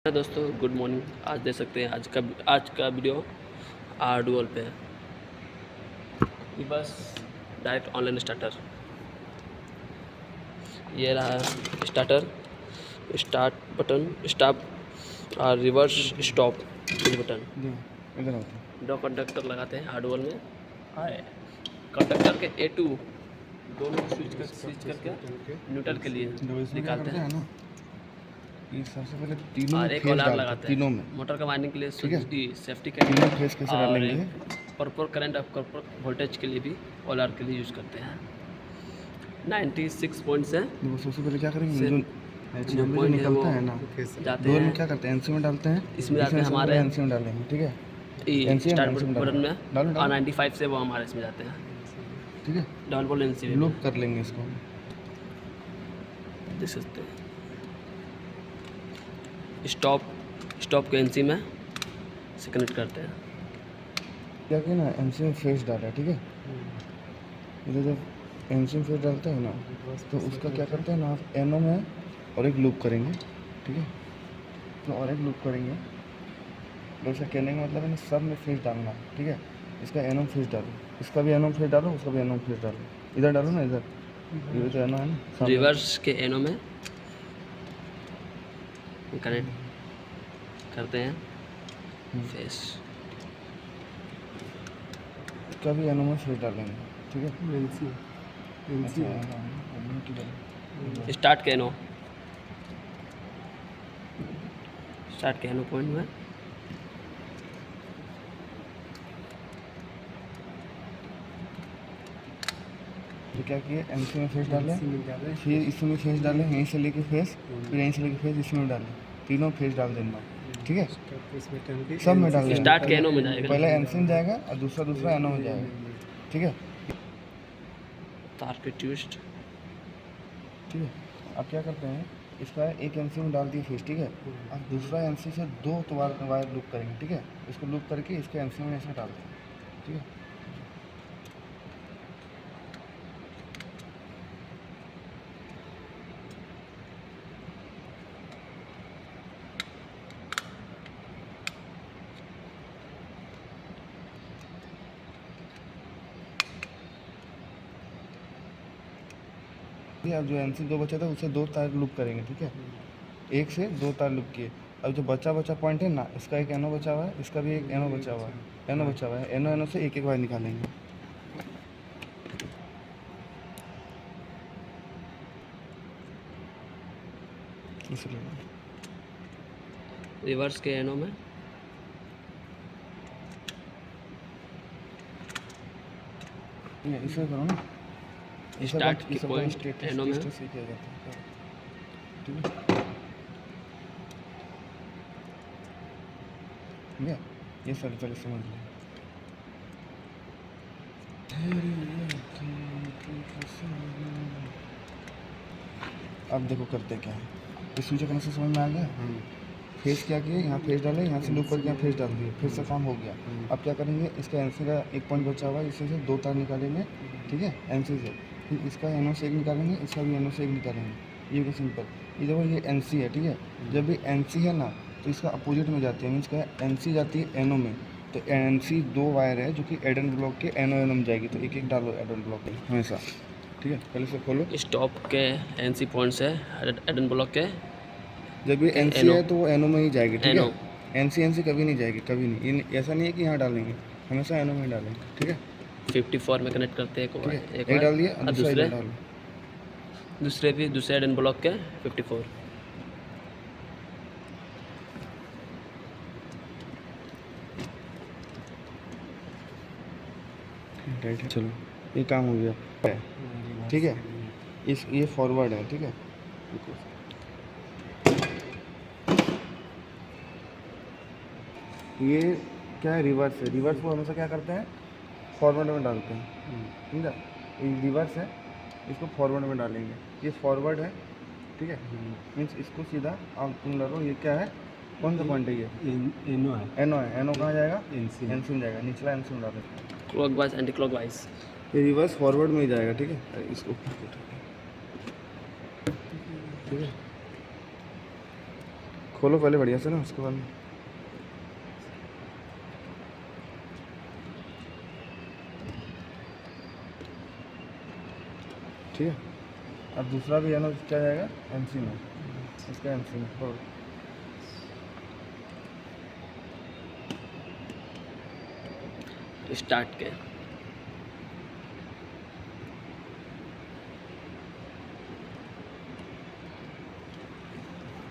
दोस्तों good morning. आज देख सकते हैं आज का वीडियो आरडुअल पे है। ये बस डायरेक्ट ऑनलाइन स्टार्टर, ये रहा स्टार्टर, स्टार्ट बटन, स्टॉप और रिवर्स स्टॉप बटन। दो कंडक्टर लगाते हैं आरडुअल में। आए कंडक्टर के A2 दोनों स्विच करके न्यूट्रल के लिए निकालते हैं ना। ये सबसे पहले तीनों और में एक फेस कॉलर डालते हैं, लगाते तीनों हैं में। मोटर का वाइंडिंग के लिए ठीक है, सेफ्टी तीनों के फेस कैसे और डालेंगे? प्रॉपर करंट और प्रॉपर वोल्टेज के लिए भी कॉलर के लिए यूज़ करते हैं। 96 पॉइंट्स है। देखो सबसे पहले क्या करेंगे, जो जो जो पॉइंट है वो निकलता है ना, जाते डोर में हैं, क्या करते हैं, एनसी में डालते हैं। इसमें जाते हैं हमारे एनसी में डालेंगे, ठीक है। एनसी स्टार्ट में बटन में डालो और 95 से वो हमारे इसमें जाते हैं, ठीक है। डबल बॉल एनसी में लूप कर लेंगे इसको, देख सकते हैं। स्टॉप के एनसी में से कनेक्ट करते हैं। क्या किया ना, एनसी में फेस डाला, ठीक है। इधर जब एनसी में फेस डालते हैं ना, तो उसका क्या करते हैं ना, आप एनो में और एक लूप करेंगे, ठीक है। तो और एक लूप करेंगे, तो उसका कहने का मतलब है ना, सब में फेस डालना, ठीक है। इसका एनो में फेस डालो, इसका भी एनो में फेस डालो, उसका भी एनो में फेस डालो। इधर डालो ना, इधर ये तो एनो है ना, रिवर्स के एनो में कनेक्ट करते हैं फेस, इसका भी एनो में फेस डालेंगे, ठीक है। स्टार्ट के एनो पॉइंट में तो क्या किए, एनसी में फेस डाले, फिर इसमें फेस डाले, यहीं से लेके फेस, फिर यहीं से लेके फेस इसमें डाले, तीनों फेस डाल देना, ठीक है। सब में डाल देना, स्टार्ट के एनो में जाएगा, पहले एनसी में जाएगा और दूसरा एनो में जाएगा, ठीक है। तार के ट्विस्ट, ठीक है। अब क्या करते हैं, इसका एक एनसी में डाल दिए फेस, ठीक है। अब दूसरा एनसी से दो वायर लूप करेंगे, ठीक है। इसको लूप करके इसके एनसी में ऐसे डाल दें, ठीक है। अब जो एनसी दो बचा था उसे दो तार लूप करेंगे, ठीक है। एक से दो तार लूप किए। अब जो बचा पॉइंट है ना, इसका एक एनो बचा हुआ है, इसका भी एक एनो बचा हुआ है, एनो से एक वायर निकालेंगे। रिवर्स के एनो में इसे करो ना, स्टार्ट के पॉइंट एनो में ठीक है। ये सारी पहले समझ लो। अब देखो करते क्या है, इस स्विच कनेक्शन समझ में आ गया। फेस क्या किए, यहाँ फेस डाले, यहाँ से लूप करके यहाँ फेस डाल दिए, फिर से काम हो गया। अब क्या करेंगे, इसका एनसी का एक पॉइंट बचा हुआ है, इससे से दो तार निकालेंगे, ठीक है, एनसी से। फिर इसका एनो से एक निकालेंगे, इसका भी एनो से एक निकालेंगे। ये भी सिंपल। ये देखो, ये एनसी है, ठीक है। जब भी एनसी है ना, तो इसका अपोजिट में जाती है, मीन्स क्या, एनसी जाती है एनो में। तो एनसी दो वायर है जो कि एडन ब्लॉक के एनो में जाएगी, तो एक एक डालो एडन ब्लॉक में हमेशा, ठीक है। पहले से खोलो, स्टॉप के एनसी पॉइंट्स है एडन ब्लॉक के। जब भी एनसी है तो वो एनो में ही जाएगी, ठीक एनो है। एनसी कभी नहीं जाएगी, कभी नहीं। ऐसा नहीं है कि यहाँ डालेंगे, हमेशा एनो में ही डालेंगे, ठीक है। 54 में कनेक्ट करते हैं एक डाल दिया, और दूसरे एडन ब्लॉक के 54। राइट है, चलो ये काम हो गया, ठीक है। ये फॉरवर्ड है, ठीक है। ये क्या है, रिवर्स है। रिवर्स को हमेशा क्या करते हैं, फॉरवर्ड में डालते हैं, ठीक है। ये रिवर्स है, इसको फॉरवर्ड में डालेंगे। ये फॉरवर्ड है, ठीक है। मीन्स इसको सीधा आप तुम डालो। ये क्या है, कौन सा पॉइंट है, ये एनो है। एनो कहाँ जाएगा, एनसी में जाएगा, निचला एनसी में डालेंगे, क्लॉकवाइज एंटी क्लॉकवाइज। ये रिवर्स फॉरवर्ड में ही जाएगा, ठीक है। इसको ठीक है, खोलो पहले बढ़िया से ना, उसके बाद में ठीक है। अब दूसरा भी एनो क्या जाएगा एनसी में, इसका एनसी में खोल। स्टार्ट के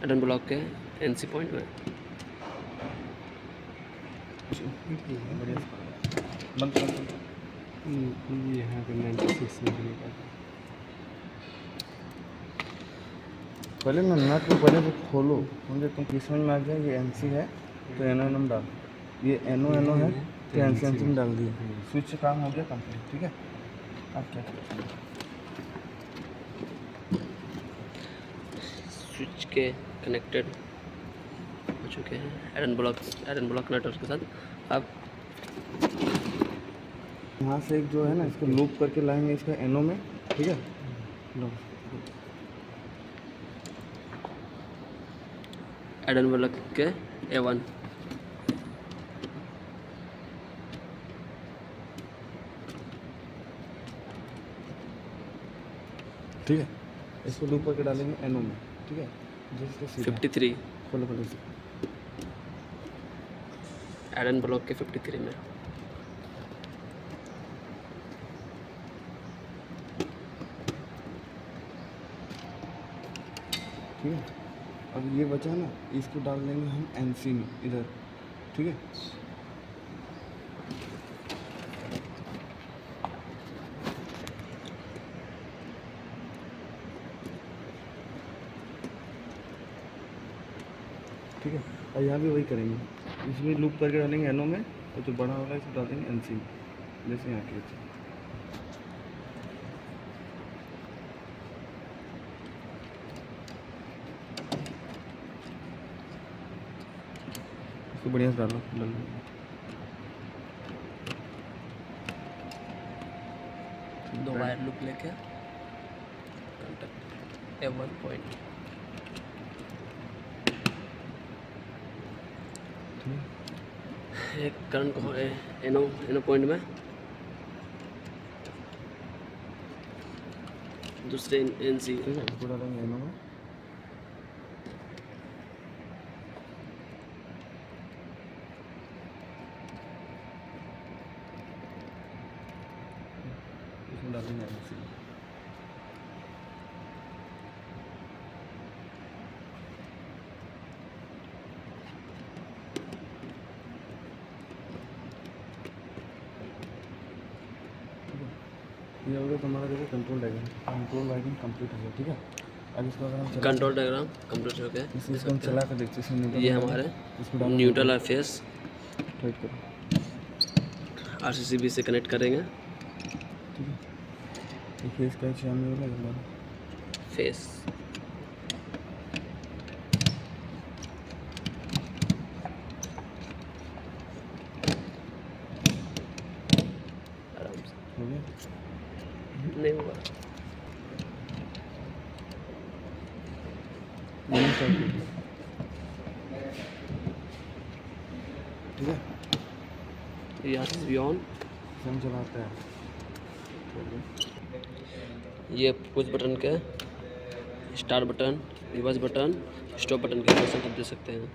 एडन ब्लॉक के एनसी पॉइंट में बढ़िया से बंद कर। यहाँ पे 96 में पहले ना नट को पहले से खोलो, मुझे तुम किस समझ में आ गया ये एनसी है तो एनो एनो में डाल, ये एनो एनो है तो एनसी एनसी में डाल दिए, स्विच से काम हो गया कंप्लीट। ठीक है, अब क्या करते हैं? स्विच के कनेक्टेड हो चुके हैं एडन ब्लॉक नेटवर्क के साथ। अब यहाँ से एक जो है ना इसको लूप करके लाएंगे इसका एनो में। ठीक है, लो एडन ब्लॉक के A1 ठीक है, इसको लूप करके डालेंगे एनो में। ठीक है, जिसको सीधा 53 खोलो खोलो से एडन ब्लॉक के 53 में। ठीक है, अब ये बचा ना इसको डाल देंगे हम एनसी में इधर। ठीक है, ठीक है, और यहाँ भी वही करेंगे, इसमें लूप करके डालेंगे एनो में और जो बड़ा वाला है इसको डाल देंगे एनसी में, जैसे यहाँ के इसको बढ़िया से डालो डाल दो। दो वायर लूप लेके कॉन्टेक्ट A1 पॉइंट एक करंट को एनो पॉइंट में, दूसरे एनसी। ठीक है, इसको डालेंगे एनो में। इसमें डालेंगे एनसी। ये हो गया तुम्हारा देखो कंट्रोल डायग्राम कंप्लीट हो गया। ठीक है, अब इसको अगर हम चला कंट्रोल डायग्राम कंप्लीट हो गया। इसको हम चला कर देखते हैं, इसमें ये हमारे इसको डालो, न्यूट्रल और फेस टाइट करो। RCCB से कनेक्ट करेंगे। ठीक है, ये फेस का चार्म में वाला डालो फेस आराम से, हो गया। नहीं हुआ। मैंने स्टार्ट कर दिया। ठीक है, ये RCCB ऑन, हम चलाते हैं। ये पुश बटन के start button, reverse button, stop button के फंक्शन आप दे सकते हैं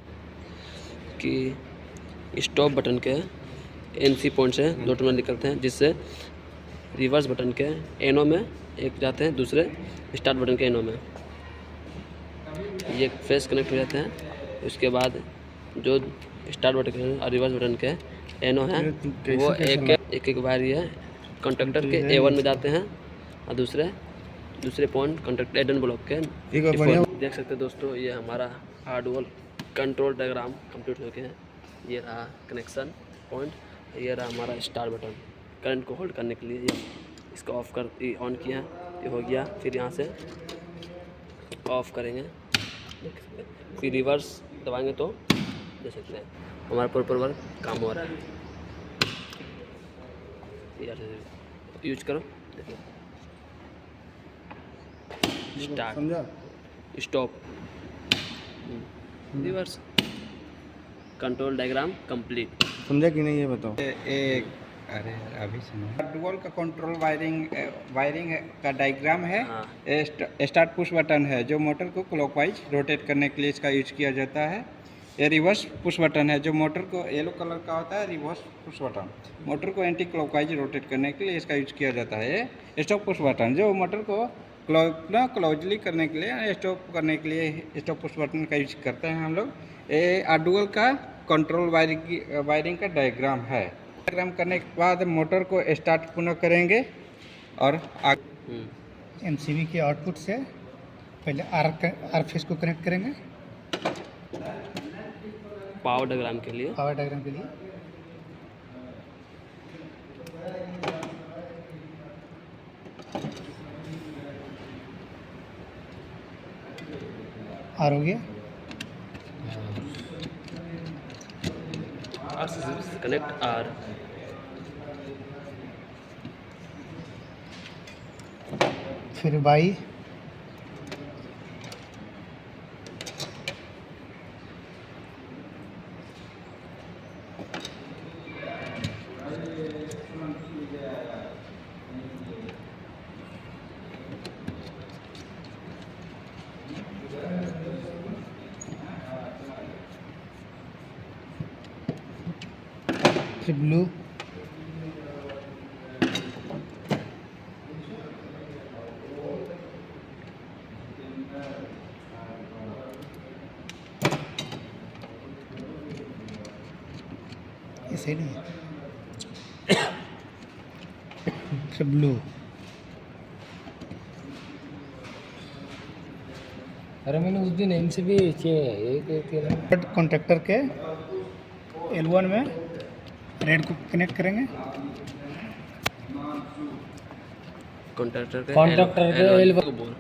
कि स्टॉप बटन के एनसी पॉइंट से दो टर्मिनल निकलते हैं, जिससे रिवर्स बटन के एनो में एक जाते हैं, दूसरे स्टार्ट बटन के एनो में ये फेस कनेक्ट हो जाते हैं। उसके बाद जो स्टार्ट बटन के और रिवर्स बटन के एनो हैं वो एक बार ये कंडक्टर के A1 में जाते हैं और दूसरे पॉइंट कंडक्टर एडन ब्लॉक के default। देख सकते हैं दोस्तों, ये हमारा हार्डवेयर कंट्रोल डायग्राम कंप्लीट हो गया है। ये रहा कनेक्शन पॉइंट, ये रहा हमारा स्टार्ट बटन करंट को होल्ड करने के लिए। ये इसको ऑफ कर ऑन किया, ये हो गया। फिर यहाँ से ऑफ करेंगे, देख सकते हैं। फिर रिवर्स दबाएंगे तो देख सकते हैं हमारा प्रॉपर वर्क काम हो रहा है। यार यूज करो, देखिए स्टार्ट, समझा? Stop, reverse control diagram complete. समझा कि नहीं ये बताओ। एक अरे यार अभी सुनो। डुअल का कंट्रोल वायरिंग का डायग्राम है। हाँ। स्टार्ट पुश बटन है जो मोटर को क्लॉकवाइज रोटेट करने के लिए इसका यूज किया जाता है। ये रिवर्स पुश बटन है जो मोटर को येलो कलर का होता है। रिवर्स पुश बटन मोटर को एंटी क्लॉकवाइज रोटेट करने के लिए इसका यूज किया जाता है। ये स्टॉप पुश बटन जो मोटर को क्लोजली करने के लिए स्टॉप करने के लिए स्टॉप पुश बटन का यूज करते हैं हम लोग। ये डुअल का कंट्रोल वायरिंग का डायग्राम है। डायग्राम करने के बाद मोटर को स्टार्ट पुनः करेंगे और एमसीबी के आउटपुट से पहले आर फेस को कनेक्ट करेंगे पावर डायग्राम के लिए। पावर डायग्राम के लिए। आर हो गया। Connect R. फिर बाई फिर ब्लू ऐसे नहीं है। फिर ब्लू अरे मैंने उस दिन एमसीबी एक कॉन्ट्रैक्टर के L1 में रेड को कनेक्ट करेंगे। कॉन्ट्रैक्टर के L1 को बोल।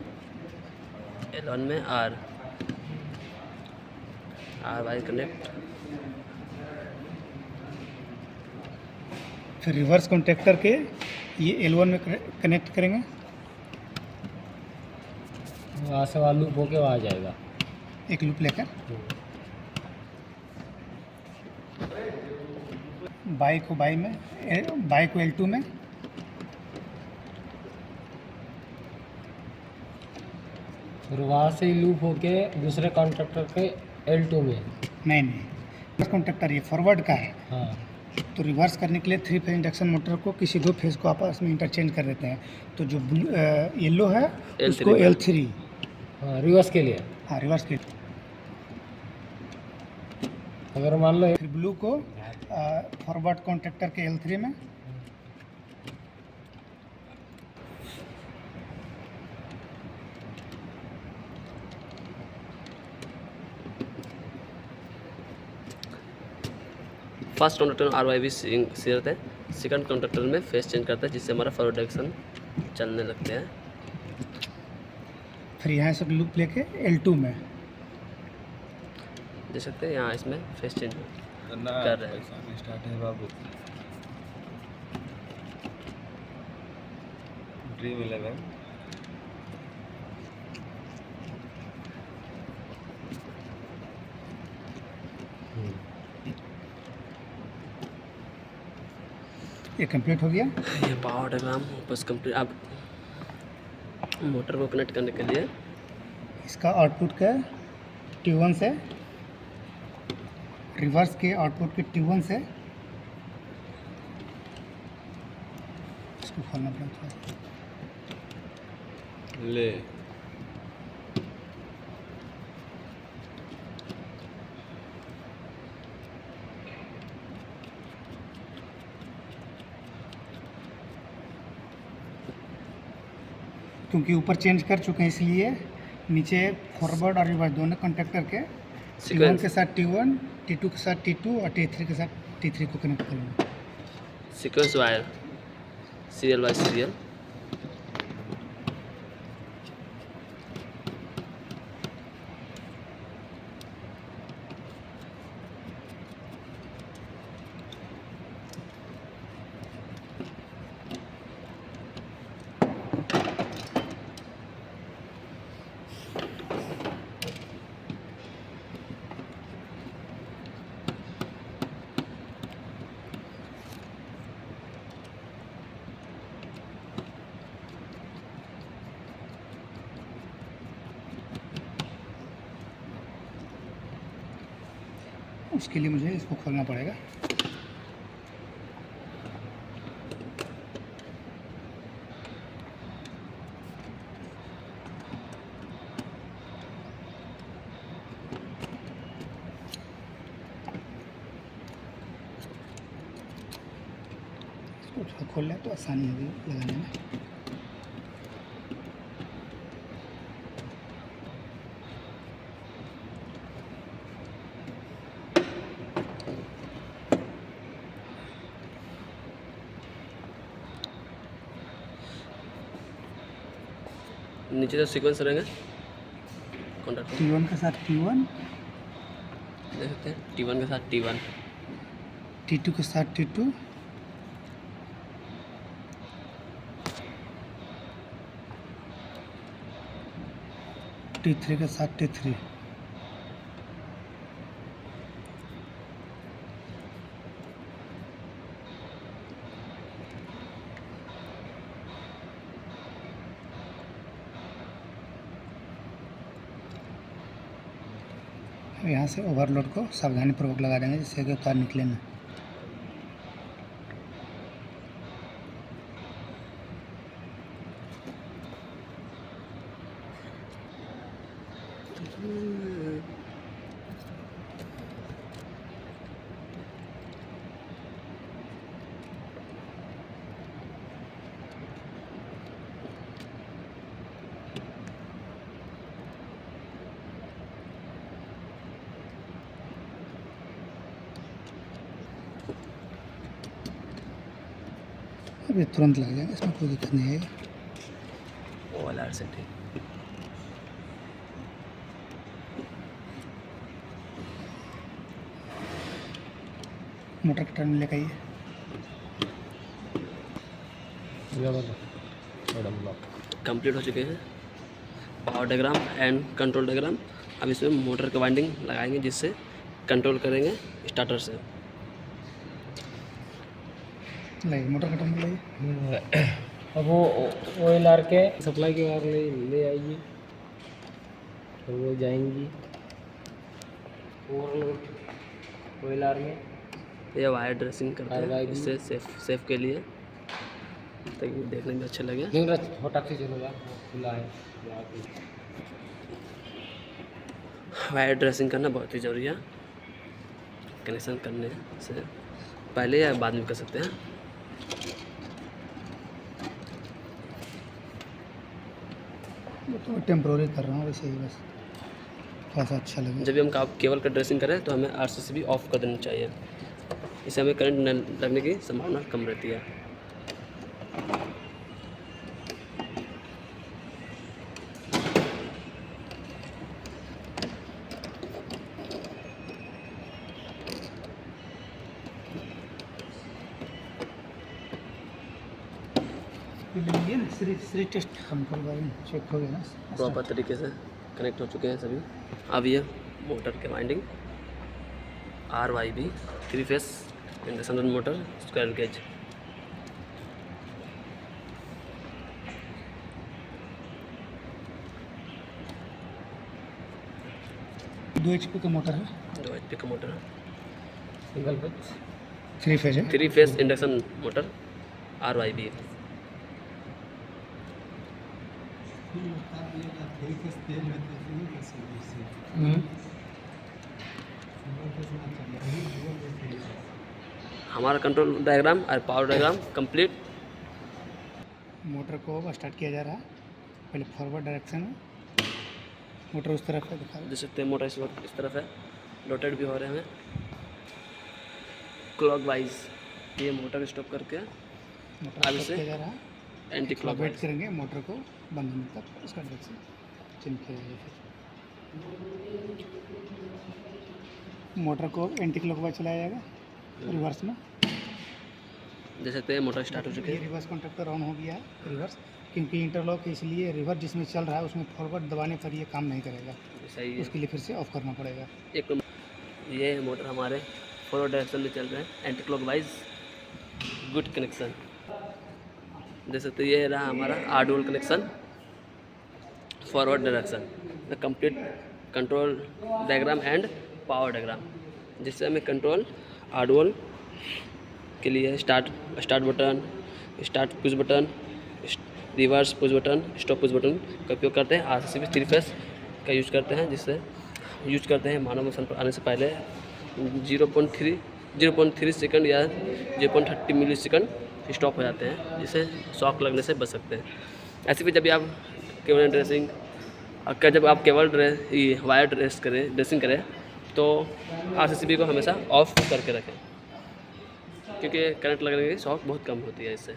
L1 में आर वाई कनेक्ट। फिर रिवर्स कॉन्ट्रैक्टर के ये L1 में कनेक्ट करेंगे। वहाँ से वहाँ लूप होके वहाँ जाएगा। एक लूप लेकर बाई को L2 में फिर वहाँ से ही लूप होके दूसरे कॉन्ट्रैक्टर के L2 में। नहीं रिवर्स कॉन्ट्रैक्टर ये फॉरवर्ड का है। हाँ तो रिवर्स करने के लिए 3 फेज इंडक्शन मोटर को किसी दो फेज को आपस में इंटरचेंज कर देते हैं। तो जो येलो है उसको L3। हाँ रिवर्स के लिए। हाँ रिवर्स के लिए। अगर मान लो फिर ब्लू को फॉरवर्ड कॉन्ट्रैक्टर के L3 में। फर्स्ट कॉन्ट्रैक्टर में आर वाई भी सी रहता है। सेकंड कॉन्ट्रैक्टर में फेस चेंज करता है जिससे हमारा फॉरवर्ड डायरेक्शन चलने लगते हैं। फिर यहाँ से लूप लेके L2 में देख सकते हैं यहाँ इसमें फेस चेंज कर रहे हैं। स्टार्ट है बाबू। ड्रीम 11 ये कंप्लीट हो गया। ये पावर डायग्राम बस कंप्लीट। अब मोटर को कनेक्ट करने के लिए इसका आउटपुट का T1 से रिवर्स के आउटपुट के T1 से इसको खोलना पड़ता है। ले क्योंकि ऊपर चेंज कर चुके हैं इसलिए नीचे फॉरवर्ड और रिवर्स दोनों कॉन्ट्रैक्टर के T1 के साथ T1, T2 के साथ T2 और T3 के साथ T3 को कनेक्ट करेंगे। Sequence wire serial bye serial. उसके लिए मुझे इसको खोलना पड़ेगा। इसको थोड़ा खोल लें तो आसानी होगी लगाने में। नीचे जो सीक्वेंस रहेंगे कॉन्टैक्ट T1 के साथ T1, देख सकते हैं, T1 के साथ T1, T2 के साथ T2, T3 के साथ T3। यहाँ से ओवरलोड को सावधानीपूर्वक लगा देंगे जिससे कि तार निकले ना। अभी तुरंत लग जाएगा, इसमें कोई दिक्कत नहीं है। वो वाला RCT मोटर का टर्न लेकर आइए। कंप्लीट हो चुके हैं power diagram and control diagram. अब इसमें मोटर का वाइंडिंग लगाएंगे जिससे कंट्रोल करेंगे स्टार्टर से। लाइए मोटर का टर्न लाइए। अब वो ऑयल आर के सप्लाई के बाहर ले आइए, और वो जाएंगी ओवरलोड ऑयल आर में। ये वायर ड्रेसिंग करते हैं वायर इससे सेफ के लिए, ताकि देखने में अच्छा लगे। लेकिन फटाक से चलो यार, खुला है। वायर ड्रेसिंग करना बहुत ही ज़रूरी है। कनेक्शन करने से पहले या बाद में कर सकते हैं। तो टेम्प्रोरी कर रहा हूँ वैसे ही, बस थोड़ा सा अच्छा लगे। जब भी हम केबल का ड्रेसिंग करें तो हमें RCC भी ऑफ कर देनी चाहिए, इससे हमें करंट न लगने की संभावना कम रहती है। ये ना श्री टेस्ट कंट्रोल वाइंडिंग चेक हो गया ना प्रॉपर तरीके से कनेक्ट हो चुके हैं सभी। अब ये मोटर के winding RYB 3 phase induction motor square gauge. दो HP का मोटर है, 2 HP का मोटर, सिंगल फेज 3 फेज है। 3 फेस इंडक्शन मोटर RYB। हमारा कंट्रोल डायग्राम और पावर डायग्राम कंप्लीट। मोटर को स्टार्ट किया जा रहा है, पहले फॉरवर्ड डायरेक्शन में मोटर उस तरफ है, दिखा देख सकते हैं मोटर इस वक्त इस तरफ है, रोटेट भी हो रहे हैं क्लॉक वाइज। ये मोटर स्टॉप करके मोटर अब स्टार्ट इसे किया जा रहा है। एंटी थोड़ा क्लॉक वेट वाइज करेंगे मोटर को बंद होने तक, उसका डायरेक्शन चेंज किया जाएगा। फिर मोटर को एंटी क्लॉकवाइज चलाया जाएगा रिवर्स में। देख सकते हैं मोटर स्टार्ट हो चुके ये हैं। रिवर्स कॉन्ट्रैक्टर ऑन हो गया है रिवर्स, क्योंकि इंटरलॉक इसलिए रिवर्स जिसमें चल रहा है उसमें फॉरवर्ड दबाने पर ये काम नहीं करेगा, सही है। उसके लिए फिर से ऑफ करना पड़ेगा। एक ये मोटर हमारे फॉरवर्ड डायरेक्शन में चल रहे हैं anti clock wise, good connection. देख सकते हैं ये रहा हमारा R-dual connection forward direction, the complete control diagram and power diagram. जिससे हमें कंट्रोल R1 के लिए start button, start push button, reverse push button, stop push button का उपयोग करते हैं। RCCB 3 फेस का यूज करते हैं, जिससे यूज करते हैं मानव मशीन पर आने से पहले 0.3 सेकंड या 0.30 मिली सेकंड स्टॉप हो जाते हैं, जिससे शॉक लगने से बच सकते हैं। ऐसे भी जब भी आप केवल जब आप केवल वायर ड्रेसिंग करें तो RCCB को हमेशा ऑफ करके रखें, क्योंकि करंट लगने की शॉक बहुत कम होती है इससे।